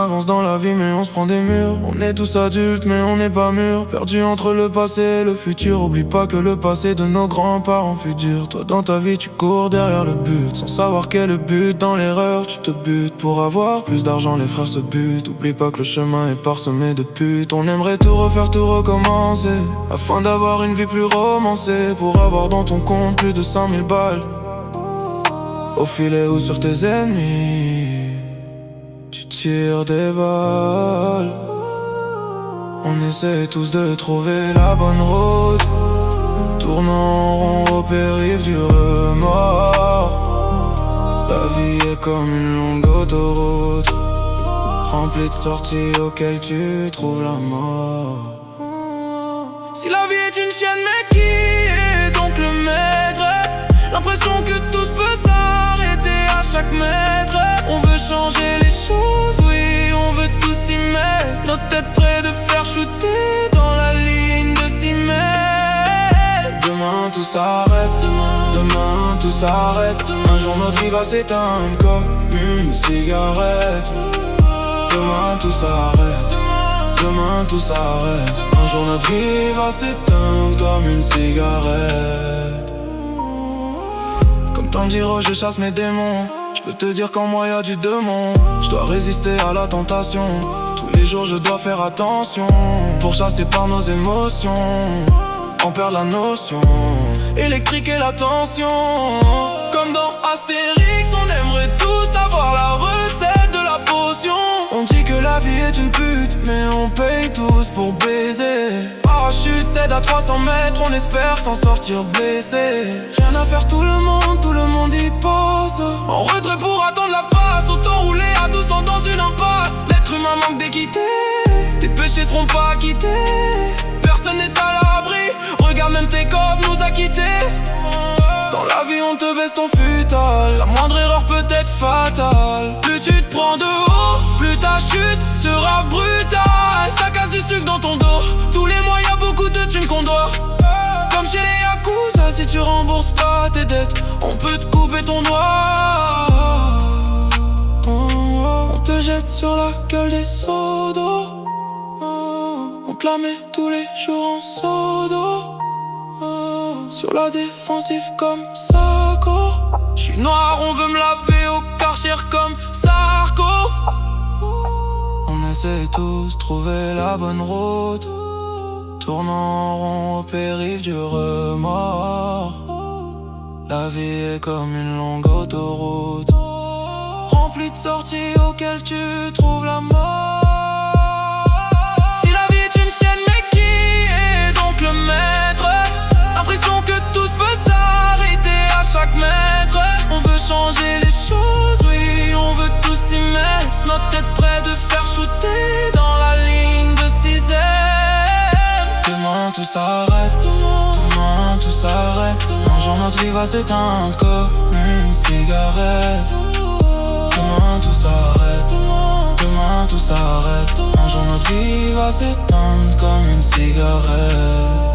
avance dans la vie mais on se prend des murs. On est tous adultes mais on n'est pas mûrs. Perdus entre le passé et le futur. Oublie pas que le passé de nos grands-parents fut dur. Toi dans ta vie tu cours derrière le but, sans savoir quel est le but. Dans l'erreur tu te butes. Pour avoir plus d'argent les frères se butent. Oublie pas que le chemin est parsemé de putes. On aimerait tout refaire, tout recommencer, afin d'avoir une vie plus romancée. Pour avoir dans ton compte plus de 100 000 balles, au filet ou sur tes ennemis, tu tires des balles. On essaie tous de trouver la bonne route, tournant en rond au périph' du remords. La vie est comme une longue autoroute, remplie de sorties auxquelles tu trouves la mort. Si la vie est une chienne, mais qui est donc le maître? L'impression que tout peut s'arrêter à chaque mètre. On veut changer les choses, oui, on veut tous s'y mettre. Notre tête près de faire shooter dans la ligne de 6 mètres. Demain tout s'arrête, demain tout s'arrête. Un jour notre vie va s'éteindre comme une cigarette. Demain tout s'arrête, demain tout s'arrête. Un jour notre vie va s'éteindre comme une cigarette. Comme Tanjiro je chasse mes démons. Je peux te dire qu'en moi y'a du démon. Je dois résister à la tentation. Tous les jours je dois faire attention. Pourchassé par nos émotions, on perd la notion. Électrique et la tension. Comme dans Astérix, on aimerait tous avoir la recette de la potion. On dit que la vie est une pute, mais on paye tous pour baiser. Parachute cède à 300 mètres, on espère s'en sortir blessé. Rien à faire, tout le monde y passe. En retrait pour attendre la passe, autant rouler à 200 dans une impasse. L'être humain manque d'équité, tes péchés seront pas acquittés. Personne n'est à l'abri, regarde même tes coffres nous a quittés. Dans la vie on te baisse ton futal, la moindre erreur peut être fatale. Plus tu te prends de haut, plus ta chute sera brutale. Ça casse du sucre dans ton dos, tous les mois y'a beaucoup de thunes qu'on doit. Comme chez les Yakuza, si tu rembourses pas tes dettes, on peut te couper ton doigt. On te jette sur la gueule des seaux d'eau. On te la met tous les jours en seau d'eau. Sur la défensive comme Sarko. J'suis noir, on veut me laver au Karcher comme Sarko. On essaie tous de trouver la bonne route, tournant en rond au périph' du remords. La vie est comme une longue autoroute, remplie de sorties auxquelles tu trouves la mort. Si la vie est une chienne, mais qui est donc le maître? L'impression que tout peut s'arrêter à chaque mètre. On veut changer les choses, oui, on veut tous s'y mettre. Notre tête près de faire shooter dans la ligne de 6ème. Demain tout s'arrête, demain tout s'arrête. Un jour notre vie va s'éteindre comme une cigarette. Demain tout s'arrête, demain tout s'arrête. Un jour notre vie va s'éteindre comme une cigarette.